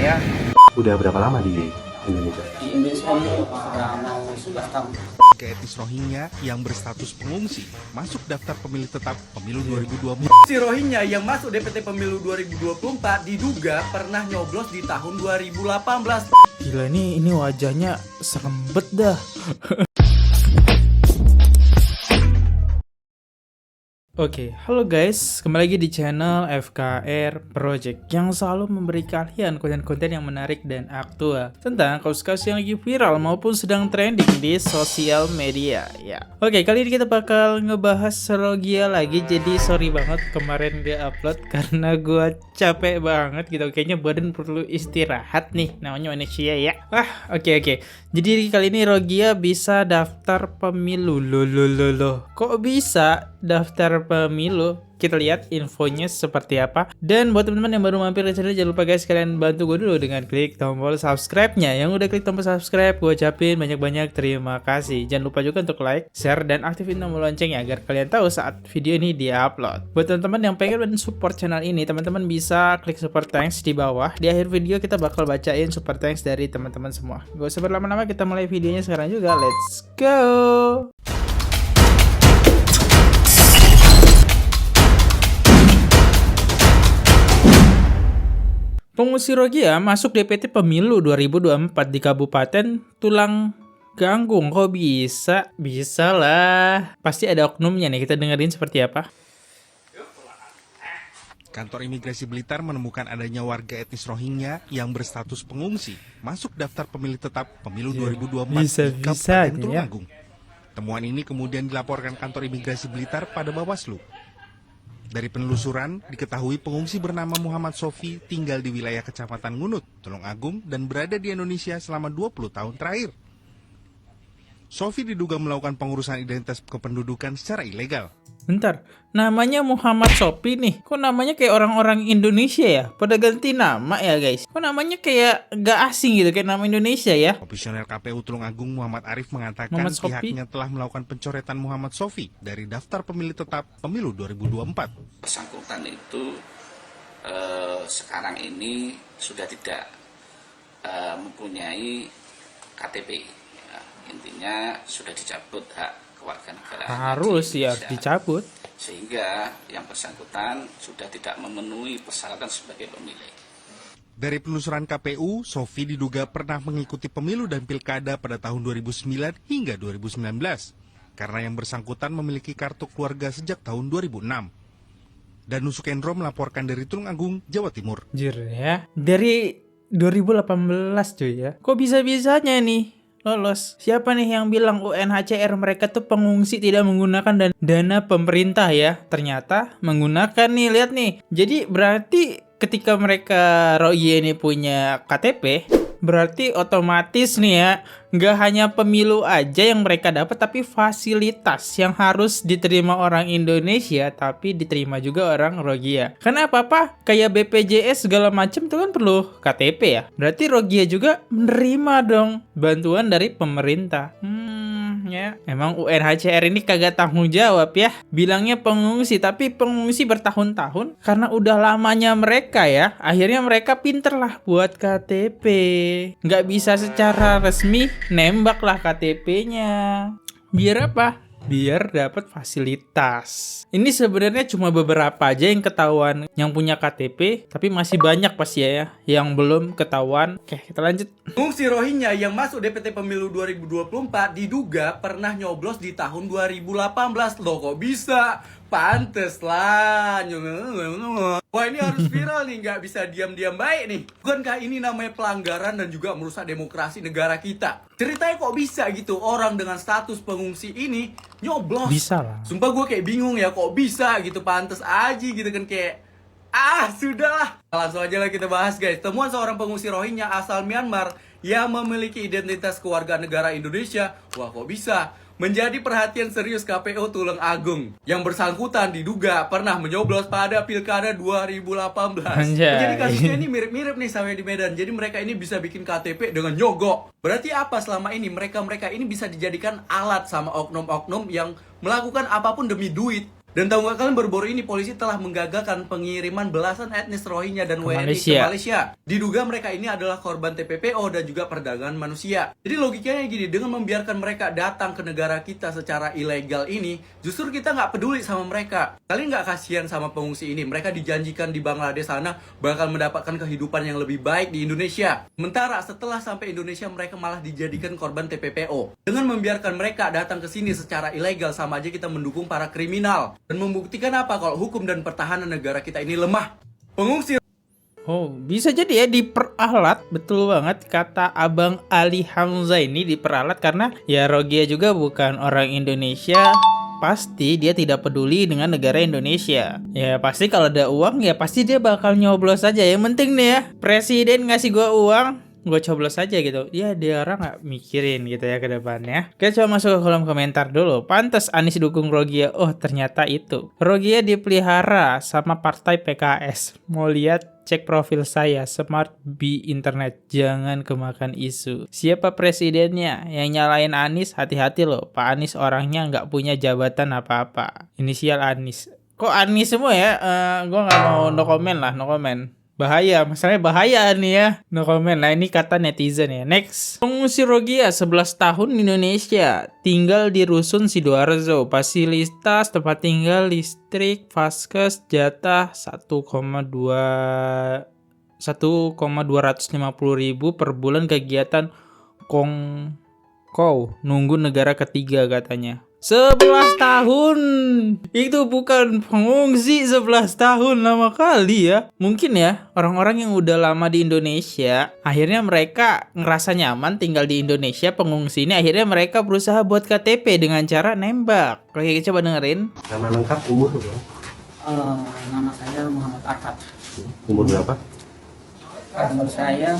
ya. Udah berapa lama di Indonesia? Di Indonesia ini sudah mau 11 tahun. Warga etnis Rohingya yang berstatus pengungsi masuk daftar pemilih tetap pemilu 2024. Si Rohingya yang masuk DPT Pemilu 2024 diduga pernah nyoblos di tahun 2018. Gila, ini wajahnya serem bet dah. Oke, halo guys, kembali lagi di channel FKR Project yang selalu memberi kalian konten-konten yang menarik dan aktual tentang kasus-kasus yang lagi viral maupun sedang trending di sosial media ya. Oke, kali ini kita bakal ngebahas Rohingya lagi, jadi sorry banget kemarin gak upload karena gua capek banget gitu. Kayaknya badan perlu istirahat nih, namanya manusia ya. Oke. Jadi kali ini Rohingya bisa daftar pemilu. Loh. Kok bisa daftar pemilu? Kita lihat infonya seperti apa. Dan buat teman-teman yang baru mampir di channel, jangan lupa guys, kalian bantu gue dulu dengan klik tombol subscribe-nya. Yang udah klik tombol subscribe, gue ucapin banyak-banyak terima kasih. Jangan lupa juga untuk like, share, dan aktifin tombol loncengnya agar kalian tahu saat video ini di-upload. Buat teman-teman yang pengen support channel ini, teman-teman bisa klik support thanks di bawah. Di akhir video kita bakal bacain support thanks dari teman-teman semua. Gak usah berlama-lama, kita mulai videonya sekarang juga. Let's go! Pengungsi Rohingya masuk DPT Pemilu 2024 di Kabupaten Tulang Ganggung. Kok bisa? Bisa lah. Pasti ada oknumnya nih. Kita dengerin seperti apa. Kantor Imigrasi Blitar menemukan adanya warga etnis Rohingya yang berstatus pengungsi masuk daftar pemilih tetap pemilu 2024 di Kabupaten Tulung Agung. Temuan ini kemudian dilaporkan Kantor Imigrasi Blitar pada Bawaslu. Dari penelusuran, diketahui pengungsi bernama Muhammad Sofi tinggal di wilayah Kecamatan Ngunut, Tulung Agung, dan berada di Indonesia selama 20 tahun terakhir. Sofi diduga melakukan pengurusan identitas kependudukan secara ilegal. Bentar, namanya Muhammad Sofi nih. Kok namanya kayak orang-orang Indonesia ya? Pada ganti nama ya guys. Kok namanya kayak gak asing gitu, kayak nama Indonesia ya? Komisioner KPU Tulung Agung Muhammad Arif mengatakan pihaknya telah melakukan pencoretan Muhammad Sofi dari daftar pemilih tetap pemilu 2024. Bersangkutan itu sekarang ini sudah tidak mempunyai KTP. Ya, intinya sudah dicabut hak kewarganegaraan. Harus ya, dicabut. Sehingga yang bersangkutan sudah tidak memenuhi persyaratan sebagai pemilih. Dari penelusuran KPU, Sofi diduga pernah mengikuti pemilu dan pilkada pada tahun 2009 hingga 2019. Karena yang bersangkutan memiliki kartu keluarga sejak tahun 2006. Danu Sukendro melaporkan dari Tulung Agung, Jawa Timur. Jujur ya, dari 2018 cuy ya. Kok bisa-bisanya nih lolos? Siapa nih yang bilang UNHCR mereka tuh pengungsi tidak menggunakan dana pemerintah ya? Ternyata menggunakan nih, lihat nih. Jadi berarti ketika mereka Rohingya ini punya KTP, berarti otomatis nih ya, nggak hanya pemilu aja yang mereka dapat, tapi fasilitas yang harus diterima orang Indonesia, tapi diterima juga orang Rohingya. Karena apa-apa kayak BPJS segala macam itu kan perlu KTP ya. Berarti Rohingya juga menerima dong bantuan dari pemerintah. Ya, emang UNHCR ini kagak tanggung jawab ya. Bilangnya pengungsi, tapi pengungsi bertahun-tahun karena udah lamanya mereka ya. Akhirnya mereka pinter lah buat KTP. Nggak bisa secara resmi, nembak lah KTP-nya. Biar apa? Biar dapat fasilitas. Ini sebenarnya cuma beberapa aja yang ketahuan yang punya KTP, tapi masih banyak pasti ya yang belum ketahuan. Oke, kita lanjut. Pengungsi Rohingya yang masuk DPT Pemilu 2024 diduga pernah nyoblos di tahun 2018. Loh kok bisa? Pantes lah. Wah, ini harus viral nih, nggak bisa diam-diam baik nih. Bukankah ini namanya pelanggaran dan juga merusak demokrasi negara kita? Ceritanya kok bisa gitu orang dengan status pengungsi ini nyoblos? Bisa lah. Sumpah gue kayak bingung ya, kok bisa gitu, pantes aja gitu kan, kayak sudahlah. Langsung aja lah kita bahas guys. Temuan seorang pengungsi Rohingya asal Myanmar yang memiliki identitas kewarganegaraan Indonesia. Wah, kok bisa? Menjadi perhatian serius KPU Tulung Agung. Yang bersangkutan diduga pernah menyoblos pada Pilkada 2018. Anjay. Jadi kasusnya ini mirip-mirip nih sama yang di Medan. Jadi mereka ini bisa bikin KTP dengan nyogok. Berarti apa selama ini? Mereka ini bisa dijadikan alat sama oknum-oknum yang melakukan apapun demi duit. Dan tahu nggak kalian, baru-baru ini polisi telah menggagalkan pengiriman belasan etnis Rohingya dan Ke WNI Malaysia. ke Malaysia. Diduga mereka ini adalah korban TPPO dan juga perdagangan manusia. Jadi logikanya gini, dengan membiarkan mereka datang ke negara kita secara ilegal ini, justru kita nggak peduli sama mereka. Kalian nggak kasihan sama pengungsi ini? Mereka dijanjikan di Bangladesh sana bakal mendapatkan kehidupan yang lebih baik di Indonesia. Sementara setelah sampai Indonesia, mereka malah dijadikan korban TPPO. Dengan membiarkan mereka datang ke sini secara ilegal, sama aja kita mendukung para kriminal. Dan membuktikan apa kalau hukum dan pertahanan negara kita ini lemah. Pengungsi Oh, bisa jadi ya diperalat, betul banget kata Abang Ali Hamzah ini, diperalat karena ya Rogia juga bukan orang Indonesia. Pasti dia tidak peduli dengan negara Indonesia. Ya pasti kalau ada uang ya pasti dia bakal nyoblos aja. Yang penting nih ya, presiden ngasih gua uang, gue coblos aja gitu. Ya dia orang gak mikirin gitu ya ke depannya. Kita coba masuk ke kolom komentar dulu. Pantes Anies dukung Rogia. Oh ternyata itu Rogia dipelihara sama partai PKS. Mau lihat, cek profil saya, Smart B Internet. Jangan kemakan isu. Siapa presidennya? Yang nyalain Anies, hati-hati loh. Pak Anies orangnya gak punya jabatan apa-apa. Inisial Anies. Kok Anies semua ya? Gue gak mau no comment lah, no comment. Bahaya, masalahnya bahaya nih ya. No comment. Nah ini kata netizen ya. Next. Pengungsi Rogia 11 tahun di Indonesia. Tinggal di Rusun Sidoarjo. Fasilitas tempat tinggal, listrik, vaskes, jatah 1,250.000 per bulan, kegiatan kongkow. Nunggu negara ketiga katanya. 11 tahun. Itu bukan pengungsi 11 tahun, lama kali ya. Mungkin ya orang-orang yang udah lama di Indonesia, akhirnya mereka ngerasa nyaman tinggal di Indonesia. Pengungsi ini akhirnya mereka berusaha buat KTP dengan cara nembak. Oke, coba dengerin. Nama lengkap, umur berapa? Nama saya Muhammad Arfat. Umur berapa? Umur saya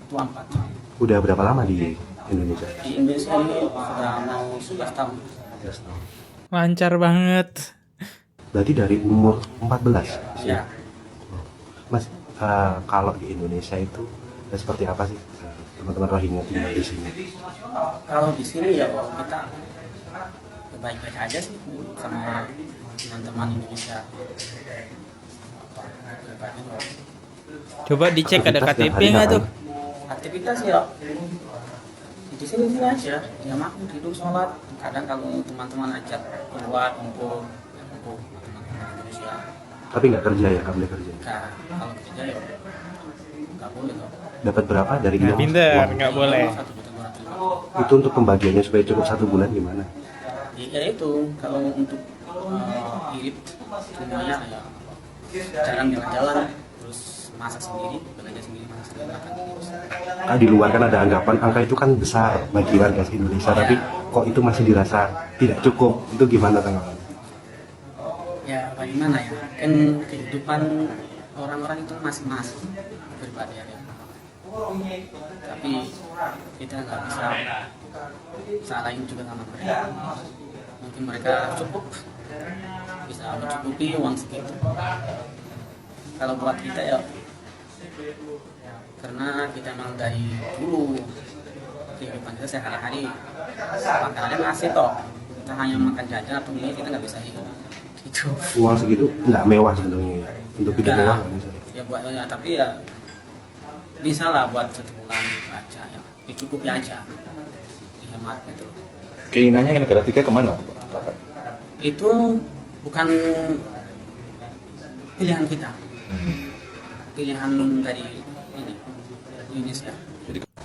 24. Udah berapa lama di Indonesia? Di Indonesia ini sudah mau 11 tahun. 11 tahun. Lancar banget. Berarti dari umur 14? Ya. Mas, kalau di Indonesia itu seperti apa sih teman-teman Rohingya tinggal di sini? Kalau di sini ya kita baik-baik aja sih sama teman-teman Indonesia. Coba dicek ada Aktivitas KTP tiap hari nggak tuh? ngapain? Aktivitas ya di sini aja, ya makan, tidur, sholat. Kadang kalau teman-teman ajak keluar kumpul teman-teman Indonesia. Tapi nggak kerja ya, nggak boleh kerja. Nah, kalau kerja ya nggak boleh kok. Dapat berapa dari Nggak uang? pinter, Uang. nggak boleh. 1.200.000. Itu untuk pembagiannya supaya cukup 1 bulan gimana? Ya itu kalau untuk irit semuanya ya jarang jalan-jalan, terus masak sendiri, belanja sendiri, masak sendiri, makan sendiri. Di luar kan ada anggapan angka itu kan besar bagi warga Indonesia, tapi kok itu masih dirasa tidak cukup. Itu gimana tanggapan? Ya bagaimana ya, kan kehidupan orang-orang itu masing-masing pribadi ya. Tapi kita nggak bisa salahin juga sama mereka. Mungkin mereka cukup, bisa mencukupi uang segitu. Kalau buat kita ya, karena kita emang dari dulu kehidupan kita sehari-hari makanannya nasi toh, kita hanya makan jajan atau mie, kita nggak bisa hidup gitu. Uang segitu nggak mewah sebenarnya ya. Untuk hidup Ya, mewah nggak bisa. ya buat ya, tapi ya bisa lah buat 1 bulan gitu aja ya, dicukupi aja, dihemat gitu. Keinginannya negara tiga kemana? Itu bukan pilihan kita, pilihan dari ini Indonesia.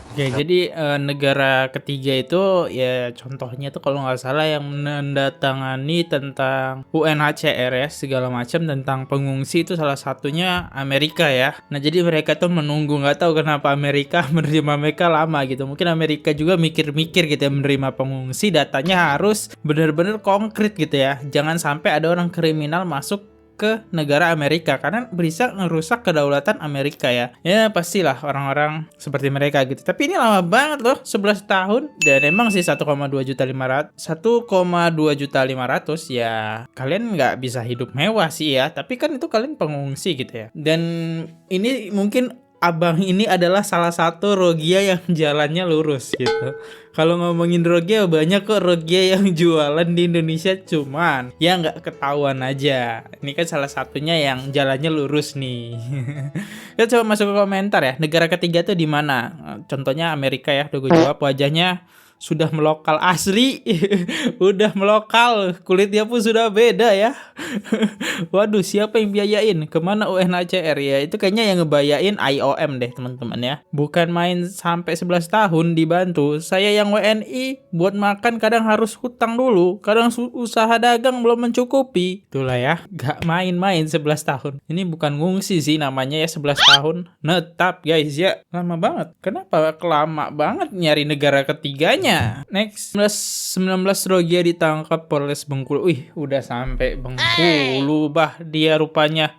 Oke, jadi negara ketiga itu ya contohnya tuh kalau nggak salah yang menandatangani tentang UNHCR ya segala macam tentang pengungsi itu salah satunya Amerika ya. Nah jadi mereka tuh menunggu, nggak tahu kenapa Amerika menerima mereka lama gitu. Mungkin Amerika juga mikir-mikir gitu ya menerima pengungsi, datanya harus benar-benar konkret gitu ya. Jangan sampai ada orang kriminal masuk ke negara Amerika karena bisa ngerusak kedaulatan Amerika ya. Ya pastilah orang-orang seperti mereka gitu. Tapi ini lama banget loh, 11 tahun. Dan emang sih 1,2 juta 500 ya. Kalian nggak bisa hidup mewah sih ya. Tapi kan itu kalian pengungsi gitu ya. Dan ini mungkin abang ini adalah salah satu Rogia yang jalannya lurus gitu. Kalau ngomongin Rogia banyak kok Rogia yang jualan di Indonesia, cuman ya nggak ketahuan aja. Ini kan salah satunya yang jalannya lurus nih. Kita coba masuk ke komentar ya. Negara ketiga tuh di mana? Contohnya Amerika ya. Udah gue jawab, wajahnya sudah melokal asli. Udah melokal, kulitnya pun sudah beda ya. Waduh, siapa yang biayain? Kemana UNHCR ya? Itu kayaknya yang ngebayain IOM deh teman-teman ya. Bukan main sampai 11 tahun dibantu. Saya yang WNI buat makan kadang harus hutang dulu. Kadang usaha dagang belum mencukupi. Itulah ya, gak main-main 11 tahun. Ini bukan ngungsi sih namanya ya, 11 tahun. Netap guys ya. Lama banget. Kenapa lama banget nyari negara ketiganya? Next, 19 Rogia ditangkap Polres Bengkulu. Wih, udah sampai Bengkulu bah dia rupanya.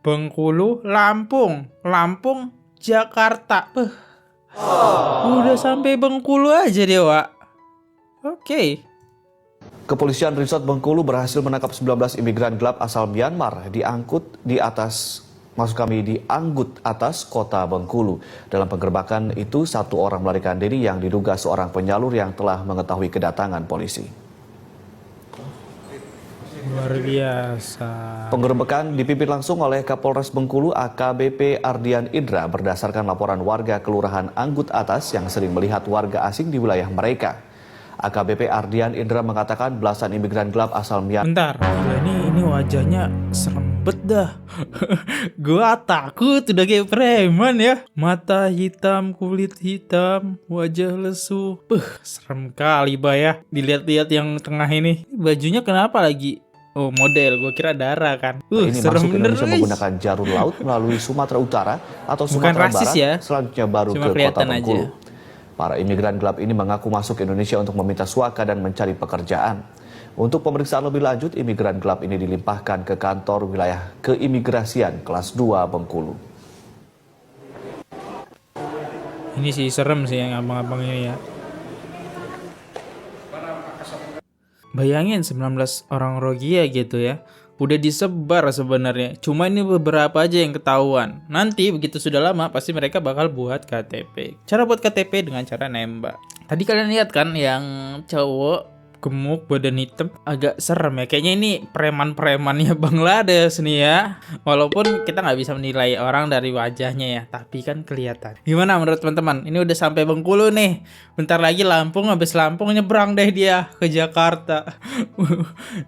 Bengkulu, Lampung, Jakarta. Udah sampai Bengkulu aja dia, Wak. Oke. Kepolisian Resort Bengkulu berhasil menangkap 19 imigran gelap asal Myanmar diangkut atas kota Bengkulu. Dalam penggerbakan itu, 1 orang melarikan diri yang diduga seorang penyalur yang telah mengetahui kedatangan polisi. Luar biasa. Penggerbekan dipimpin langsung oleh Kapolres Bengkulu AKBP Ardian Indra berdasarkan laporan warga Kelurahan Anggut Atas yang sering melihat warga asing di wilayah mereka. AKBP Ardian Indra mengatakan belasan imigran gelap asal Myanmar. Bentar, gila, ini wajahnya serem bet dah. Gua takut udah kayak preman ya. Mata hitam, kulit hitam, wajah lesu. Serem kali bah ya. Dilihat-lihat yang tengah ini. Bajunya kenapa lagi? Oh, model, gua kira darah kan. Ini serem masuk bener Indonesia guys. menggunakan jalur laut melalui Sumatera Utara atau Sumatera rasis Barat, ya. selanjutnya baru Cuma ke kota kelihatan Bengkulu. aja. Para imigran gelap ini mengaku masuk Indonesia untuk meminta suaka dan mencari pekerjaan. Untuk pemeriksaan lebih lanjut, imigran gelap ini dilimpahkan ke kantor wilayah keimigrasian kelas 2 Bengkulu. Ini sih serem sih yang abang-abang ini ya. Bayangin 19 orang Rogia gitu ya. Udah disebar sebenarnya. Cuma ini beberapa aja yang ketahuan. Nanti begitu sudah lama pasti mereka bakal buat KTP. Cara buat KTP dengan cara nembak. Tadi kalian lihat kan yang cowok gemuk, badan hitam, agak serem ya. Kayaknya ini preman-premannya Bangladesh nih ya. Walaupun kita nggak bisa menilai orang dari wajahnya ya, tapi kan kelihatan. Gimana menurut teman-teman? Ini udah sampai Bengkulu nih. Bentar lagi Lampung, habis Lampung nyebrang deh dia ke Jakarta.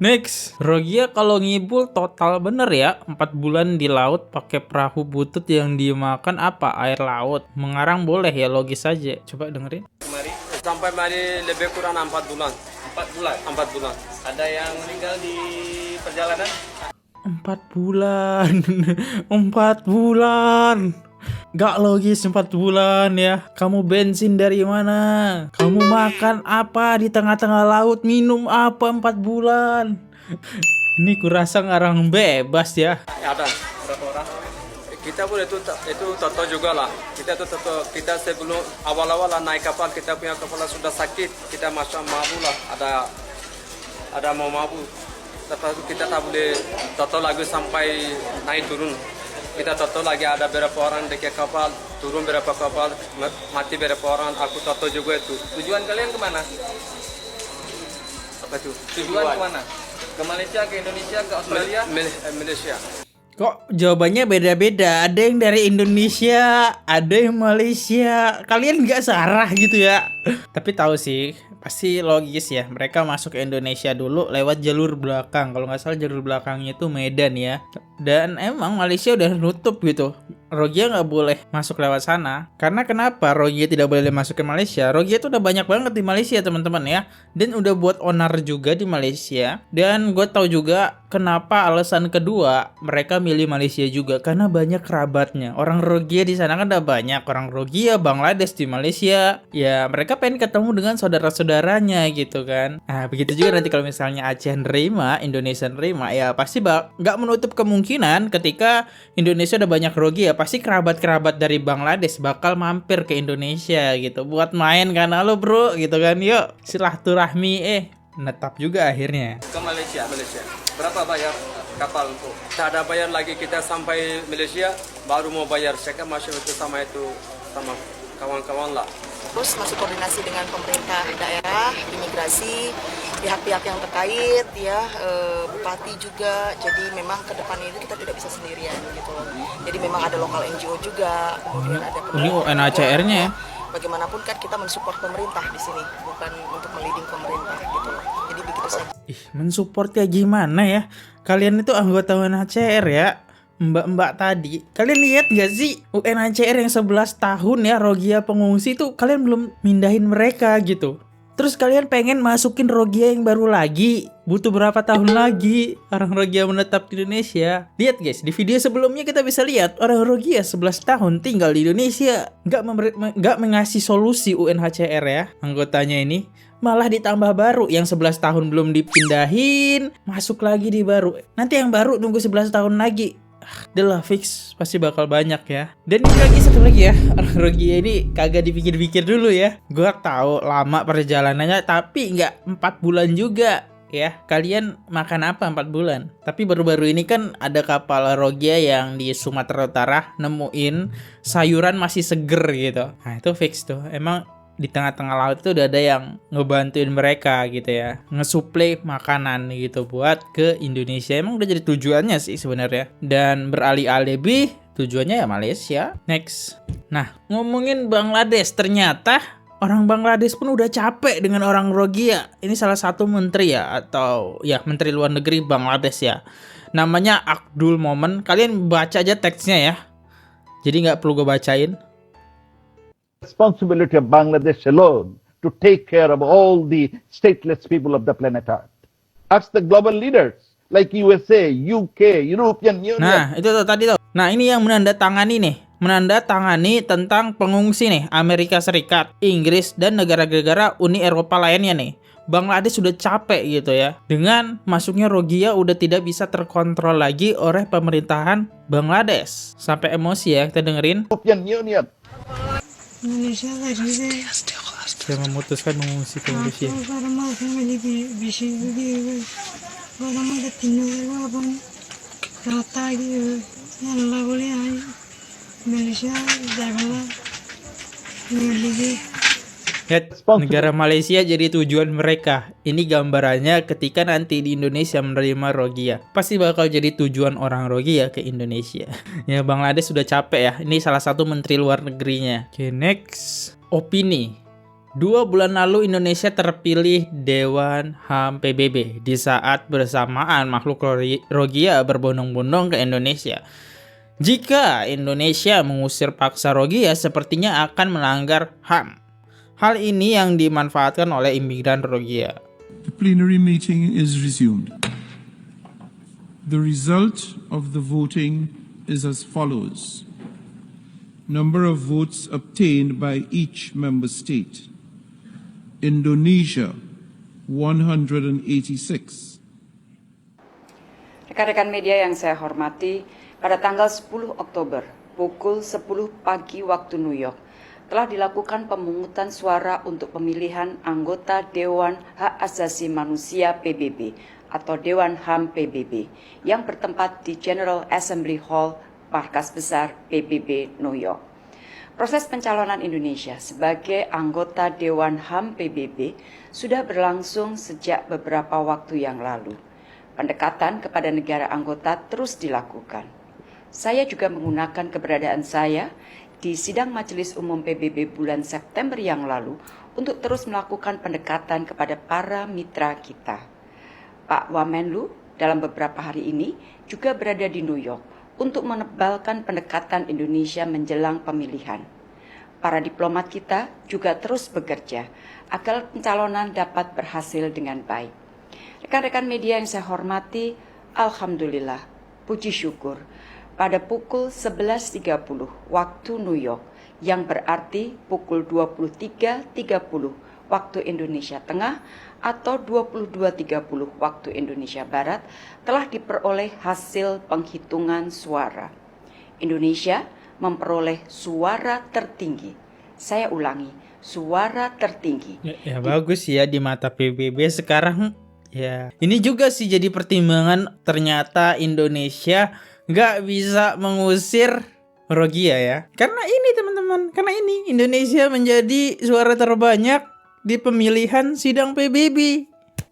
Next, Rogia kalau ngibul total bener ya. 4 bulan di laut pakai perahu butut yang dimakan apa? Air laut. Mengarang boleh ya, logis aja. Coba dengerin. Sampai mari lebih kurang 4 bulan. 4 bulan. Ada yang meninggal di perjalanan? 4 bulan. 4 bulan. Gak logis 4 bulan ya. Kamu bensin dari mana? Kamu makan apa di tengah-tengah laut? Minum apa 4 bulan? Ini kurasa ngarang bebas ya. Ada berapa orang? Kita pun itu tahu juga lah. Kita sebelum awal-awal naik kapal, kita punya kapal sudah sakit, kita masuk mabuk lah. Ada mau mabuk. Lepas itu kita tak boleh tahu lagi sampai naik turun. Kita tahu lagi ada berapa orang dekat kapal, turun berapa kapal, mati berapa orang. Aku tahu juga itu. Tujuan kalian kemana? Apa itu? Tujuan kemana? Ke Malaysia, ke Indonesia, ke Australia? Malaysia. Kok jawabannya beda-beda? Ada yang dari Indonesia, ada yang Malaysia. Kalian nggak sarah gitu ya? Tapi tahu sih, pasti logis ya. Mereka masuk ke Indonesia dulu lewat jalur belakang. Kalau nggak salah jalur belakangnya itu Medan ya. Dan emang Malaysia udah nutup gitu. Rogia nggak boleh masuk lewat sana. Karena kenapa Rogia tidak boleh masuk ke Malaysia? Rogia itu udah banyak banget di Malaysia teman-teman ya. Dan udah buat onar juga di Malaysia. Dan gue tahu juga kenapa alasan kedua mereka milih Malaysia juga. Karena banyak kerabatnya. Orang Rogia di sana kan udah banyak. Orang Rogia, Bangladesh di Malaysia. Ya mereka pengen ketemu dengan saudara-saudaranya gitu kan. Nah begitu juga nanti kalau misalnya Aceh nerima, Indonesia nerima. Ya pasti nggak menutup kemungkinan ketika Indonesia udah banyak Rogia. Pasti kerabat-kerabat dari Bangladesh bakal mampir ke Indonesia gitu buat main kan. Halo bro gitu kan, yuk silaturahmi netap juga akhirnya Ke Malaysia. Berapa bayar? kapal untuk. Tak ada bayar lagi, kita sampai Malaysia baru mau bayar. Saya kan masih itu sama kawan-kawan lah. Terus masih koordinasi dengan pemerintah daerah, imigrasi, pihak-pihak yang terkait, ya, bupati juga. Jadi memang ke depan ini kita tidak bisa sendirian gitu loh. Jadi memang ada lokal NGO juga, kemudian ada Ini UNHCR-nya ya. Bagaimanapun kan kita mensupport pemerintah di sini, bukan untuk meliding pemerintah gitu loh. Jadi begitu saja. Mensupport kayak gimana ya? Kalian itu anggota UNHCR ya. Mbak-mbak tadi, kalian lihat gak sih UNHCR yang 11 tahun ya Rohingya pengungsi itu kalian belum mindahin mereka gitu. Terus kalian pengen masukin Rohingya yang baru lagi. Butuh berapa tahun lagi orang Rohingya menetap di Indonesia? Lihat guys, di video sebelumnya kita bisa lihat orang Rohingya 11 tahun tinggal di Indonesia. Nggak mengasih solusi UNHCR ya anggotanya ini. Malah ditambah baru yang 11 tahun belum dipindahin, masuk lagi di baru. Nanti yang baru nunggu 11 tahun lagi. Udah lah fix pasti bakal banyak ya. Dan ini lagi satu lagi ya, orang Rohingya ini kagak dipikir-pikir dulu ya. Gua tahu lama perjalanannya tapi nggak 4 bulan juga ya. Kalian makan apa 4 bulan? Tapi baru-baru ini kan ada kapal Rohingya yang di Sumatera Utara nemuin sayuran masih seger gitu. Nah itu fix tuh. Emang di tengah-tengah laut itu udah ada yang ngebantuin mereka gitu ya, ngesuplai makanan gitu buat ke Indonesia. Emang udah jadi tujuannya sih sebenarnya, dan beralih-alih tujuannya ya Malaysia. Next. Nah, ngomongin Bangladesh, ternyata orang Bangladesh pun udah capek dengan orang Rohingya. Ini salah satu menteri ya, atau ya menteri luar negeri Bangladesh ya, namanya Abdul Momen. Kalian baca aja teksnya ya, jadi nggak perlu gue bacain. Responsibility of Bangladesh alone to take care of all the stateless people of the planet Earth. Ask the global leaders like USA, UK, European Union. Nah, itu tuh tadi tuh. Nah, ini yang menandatangani tentang pengungsi nih, Amerika Serikat, Inggris, dan negara-negara Uni Eropa lainnya nih. Bangladesh sudah capek gitu ya. Dengan masuknya Rohingya udah tidak bisa terkontrol lagi oleh pemerintahan Bangladesh. Sampai emosi ya, kita dengerin. European Union. Indonesia Saya memutuskan mengungsi ke Malaysia. Lihat, negara Malaysia jadi tujuan mereka. Ini gambarannya ketika nanti di Indonesia menerima Rohingya. Pasti bakal jadi tujuan orang Rohingya ke Indonesia. Ya, Bangladesh sudah capek ya. Ini salah satu menteri luar negerinya. Oke, next. Opini. 2 bulan lalu Indonesia terpilih Dewan HAM PBB di saat bersamaan makhluk Rohingya berbondong-bondong ke Indonesia. Jika Indonesia mengusir paksa Rohingya, sepertinya akan melanggar HAM. Hal ini yang dimanfaatkan oleh imigran Rohingya. The plenary meeting is resumed. The result of the voting is as follows. Number of votes obtained by each member state. Indonesia 186. Rekan-rekan media yang saya hormati, pada tanggal 10 Oktober pukul 10 pagi waktu New York telah dilakukan pemungutan suara untuk pemilihan anggota Dewan Hak Asasi Manusia PBB atau Dewan HAM PBB yang bertempat di General Assembly Hall, markas besar PBB New York. Proses pencalonan Indonesia sebagai anggota Dewan HAM PBB sudah berlangsung sejak beberapa waktu yang lalu. Pendekatan kepada negara anggota terus dilakukan. Saya juga menggunakan keberadaan saya di sidang Majelis Umum PBB bulan September yang lalu untuk terus melakukan pendekatan kepada para mitra kita. Pak Wamenlu dalam beberapa hari ini juga berada di New York untuk menebalkan pendekatan Indonesia menjelang pemilihan. Para diplomat kita juga terus bekerja agar pencalonan dapat berhasil dengan baik. Rekan-rekan media yang saya hormati, alhamdulillah, puji syukur, pada pukul 11.30 waktu New York, yang berarti pukul 23.30 waktu Indonesia Tengah atau 22.30 waktu Indonesia Barat, telah diperoleh hasil penghitungan suara. Indonesia memperoleh suara tertinggi. Saya ulangi, suara tertinggi. Ya bagus ya di mata PBB sekarang. Ya, ini juga sih jadi pertimbangan ternyata Indonesia nggak bisa mengusir Rohingya ya. Karena ini teman-teman, karena ini Indonesia menjadi suara terbanyak di pemilihan sidang PBB.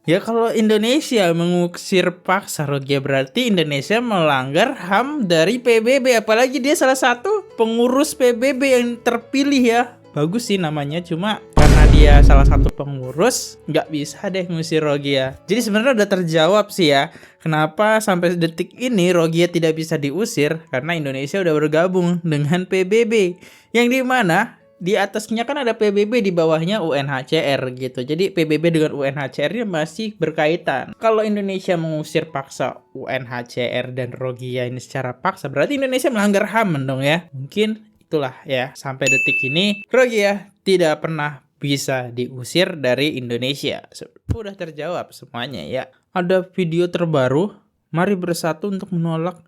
Ya kalau Indonesia mengusir paksa Rohingya berarti Indonesia melanggar HAM dari PBB. Apalagi dia salah satu pengurus PBB yang terpilih ya. Bagus sih namanya, cuma karena dia salah satu pengurus nggak bisa deh ngusir Rohingya. Jadi sebenarnya udah terjawab sih ya, kenapa sampai detik ini Rohingya tidak bisa diusir, karena Indonesia udah bergabung dengan PBB, yang dimana di atasnya kan ada PBB, di bawahnya UNHCR gitu. Jadi PBB dengan UNHCR masih berkaitan. Kalau Indonesia mengusir paksa UNHCR dan Rohingya ini secara paksa, berarti Indonesia melanggar HAM dong ya. Mungkin itulah ya, sampai detik ini Rohingya tidak pernah bisa diusir dari Indonesia. Sudah terjawab semuanya ya. Ada video terbaru, mari bersatu untuk menolak.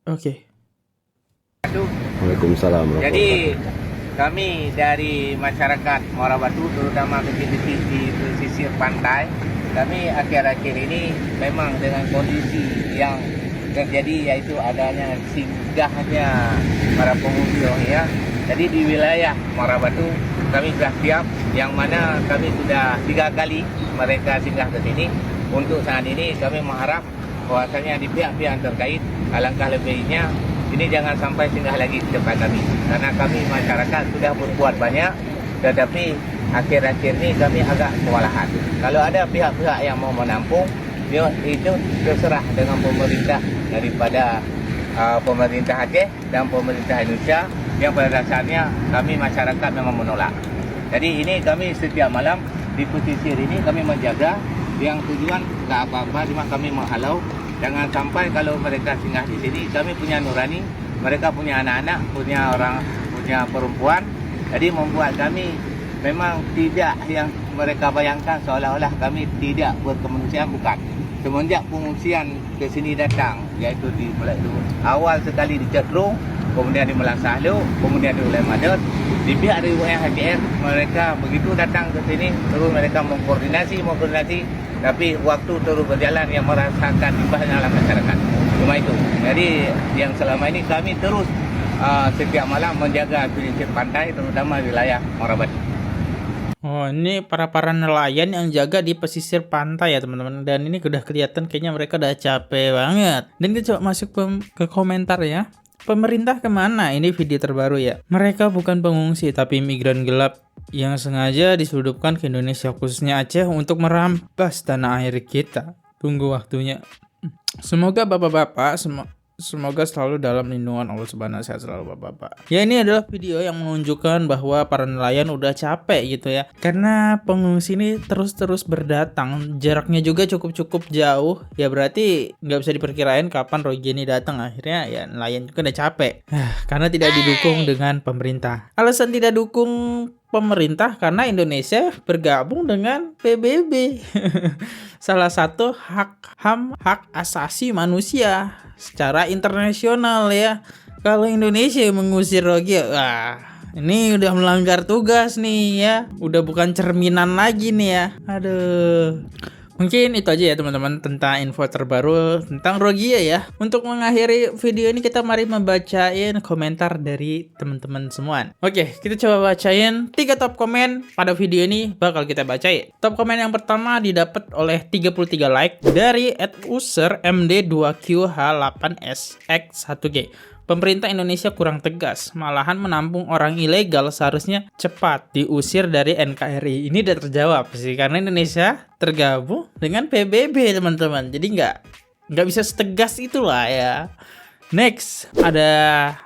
Oke. Waalaikumsalam. Jadi kami dari masyarakat Muara Batu, terutama aktivitas di pesisir pantai, kami akhir-akhir ini memang dengan kondisi yang terjadi, yaitu adanya singgahnya para pengungsi Rohingya. Jadi di wilayah Muara Batu kami sudah siap, yang mana kami sudah 3 kali mereka singgah ke sini. Untuk saat ini kami mengharap bahwasanya di pihak-pihak terkait alangkah lebihnya ini jangan sampai singgah lagi di tempat kami, karena kami masyarakat sudah berbuat banyak, tetapi akhir-akhir ini kami agak kewalahan. Kalau ada pihak-pihak yang mau menampung, itu terserah dengan pemerintah daripada pemerintah Aceh dan pemerintah Indonesia, yang pada dasarnya kami masyarakat memang menolak. Jadi ini kami setiap malam di pesisir ini kami menjaga, yang tujuan tak apa-apa, cuma kami menghalau jangan sampai kalau mereka singgah di sini. Kami punya nurani, mereka punya anak-anak, punya perempuan, jadi membuat kami memang tidak yang mereka bayangkan seolah-olah kami tidak berkemanusiaan, bukan. Semenjak pengungsian ke sini datang, yaitu di awal sekali di Cetrung, kemudian di Melang Sahlu, kemudian di Ulai Madot, di pihak dari UNHCR, mereka begitu datang ke sini, terus mereka mengkoordinasi, tapi waktu terus berjalan yang merasakan imbasnya dalam masyarakat. Cuma itu. Jadi yang selama ini kami terus setiap malam menjaga pesisir pantai, terutama wilayah Muara Batu. Oh, ini para nelayan yang jaga di pesisir pantai ya teman-teman. Dan ini udah kelihatan kayaknya mereka udah capek banget. Dan kita coba masuk ke komentar ya. Pemerintah kemana? Ini video terbaru ya. Mereka bukan pengungsi tapi migran gelap yang sengaja diselundupkan ke Indonesia, khususnya Aceh, untuk merampas tanah air kita. Tunggu waktunya. Semoga bapak-bapak semoga selalu dalam lindungan Allah Subhanahu wa Ta'ala, selalu bapak-bapak. Ya, ini adalah video yang menunjukkan bahwa para nelayan udah capek gitu ya. Karena pengungsi ini terus-terus berdatang, jaraknya juga cukup jauh. Ya berarti nggak bisa diperkirain kapan Rohingya ini datang. Akhirnya ya nelayan juga udah capek. Karena tidak didukung dengan pemerintah. Alasan tidak dukung pemerintah karena Indonesia bergabung dengan PBB. Salah satu HAM, hak asasi manusia secara internasional ya. Kalau Indonesia mengusir Rohingya, wah, ini udah melanggar tugas nih ya. Udah bukan cerminan lagi nih ya. Aduh. Mungkin itu aja ya teman-teman tentang info terbaru tentang Rohingya ya. Untuk mengakhiri video ini kita mari membacain komentar dari teman-teman semua. Oke, kita coba bacain 3 top komen pada video ini bakal kita bacain. Top komen yang pertama didapat oleh 33 like dari @user md2qh8sx1g. Pemerintah Indonesia kurang tegas, malahan menampung orang ilegal, seharusnya cepat diusir dari NKRI. Ini udah terjawab sih, karena Indonesia tergabung dengan PBB teman-teman. Jadi nggak bisa setegas itulah ya. Next, ada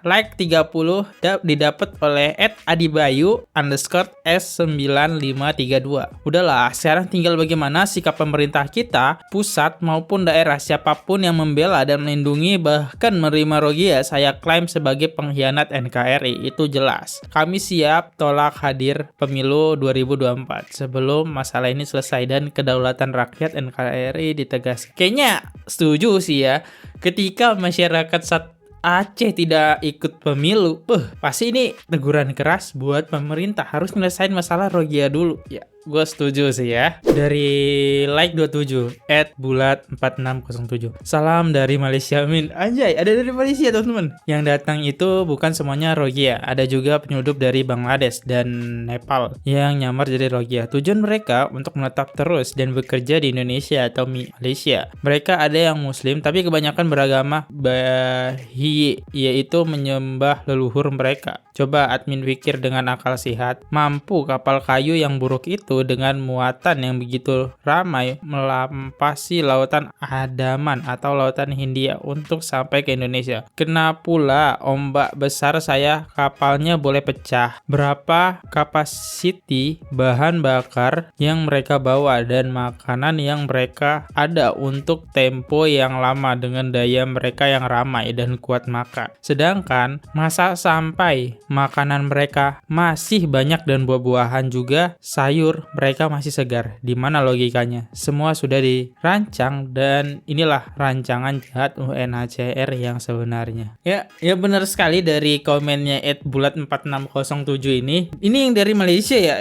like 30 didapat oleh @adibayu_s9532. Udahlah, sekarang tinggal bagaimana sikap pemerintah kita, pusat maupun daerah, siapapun yang membela dan melindungi bahkan menerima Rohingya, saya klaim sebagai pengkhianat NKRI. Itu jelas. Kami siap tolak hadir pemilu 2024 sebelum masalah ini selesai dan kedaulatan rakyat NKRI ditegaskan. Kayaknya setuju sih ya. Ketika masyarakat Aceh tidak ikut pemilu, pasti ini teguran keras buat pemerintah, harus menyelesaikan masalah Rohingya dulu. Ya, gue setuju sih ya. Dari like 27 @bulat4607. Salam dari Malaysia Min. Anjay, ada dari Malaysia teman-teman. Yang datang itu bukan semuanya Rohingya, ada juga penyelundup dari Bangladesh dan Nepal yang nyamar jadi Rohingya. Tujuan mereka untuk menetap terus dan bekerja di Indonesia atau Malaysia. Mereka ada yang muslim tapi kebanyakan beragama Baha'i, yaitu menyembah leluhur mereka. Coba admin pikir dengan akal sehat, mampu kapal kayu yang buruk itu dengan muatan yang begitu ramai melampasi lautan Andaman atau lautan Hindia untuk sampai ke Indonesia. Kena pula ombak besar saya kapalnya boleh pecah. Berapa kapasiti bahan bakar yang mereka bawa dan makanan yang mereka ada untuk tempo yang lama dengan daya mereka yang ramai dan kuat makan. Sedangkan masa sampai makanan mereka masih banyak dan buah-buahan juga sayur mereka masih segar. Di mana logikanya? Semua sudah dirancang dan inilah rancangan jahat UNHCR yang sebenarnya. Ya benar sekali dari komennya @bulat4607 ini. Ini yang dari Malaysia ya.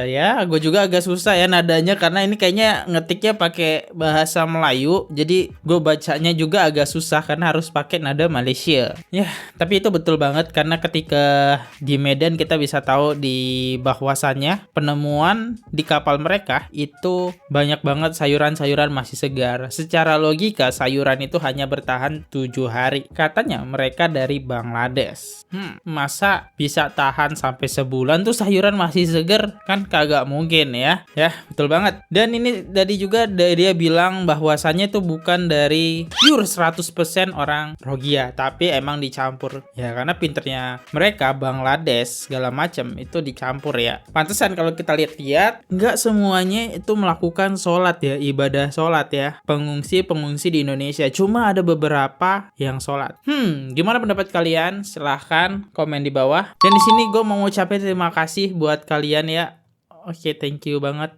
Ya, gue juga agak susah ya nadanya karena ini kayaknya ngetiknya pakai bahasa Melayu. Jadi gue bacanya juga agak susah karena harus pakai nada Malaysia. Ya, tapi itu betul banget karena ketika di Medan kita bisa tahu di bahwasannya penemuan di kapal mereka itu banyak banget sayuran-sayuran masih segar. Secara logika sayuran itu hanya bertahan 7 hari. Katanya mereka dari Bangladesh. Masa bisa tahan sampai sebulan tuh sayuran masih segar? Kan kagak mungkin ya. Ya, betul banget. Dan ini tadi juga dia bilang bahwasannya itu bukan dari pure 100% orang Rohingya, tapi emang dicampur. Ya, karena pinternya mereka Bangladesh segala macam itu dicampur ya. Pantesan kalau kita lihat-lihat nggak semuanya itu melakukan sholat ya, ibadah sholat ya. Pengungsi di Indonesia cuma ada beberapa yang sholat. Gimana pendapat kalian? Silahkan komen di bawah. Dan di sini gue mau ngucapin terima kasih buat kalian ya. Oke, thank you banget.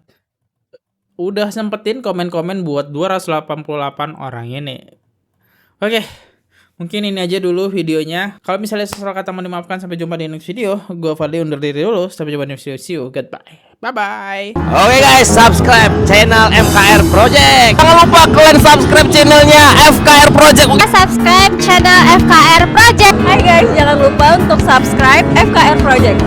Udah sempetin komen-komen buat 288 orang ini. Oke. Mungkin ini aja dulu videonya. Kalau misalnya salah kata mohon dimaafkan. Sampai jumpa di next video. Gue Fadli undur diri dulu. Sampai jumpa di next video. See you. Goodbye. Bye-bye. Oke guys, subscribe channel FKR Project. Jangan lupa kalian subscribe channelnya FKR Project. Subscribe channel FKR Project. Hai guys, jangan lupa untuk subscribe FKR Project.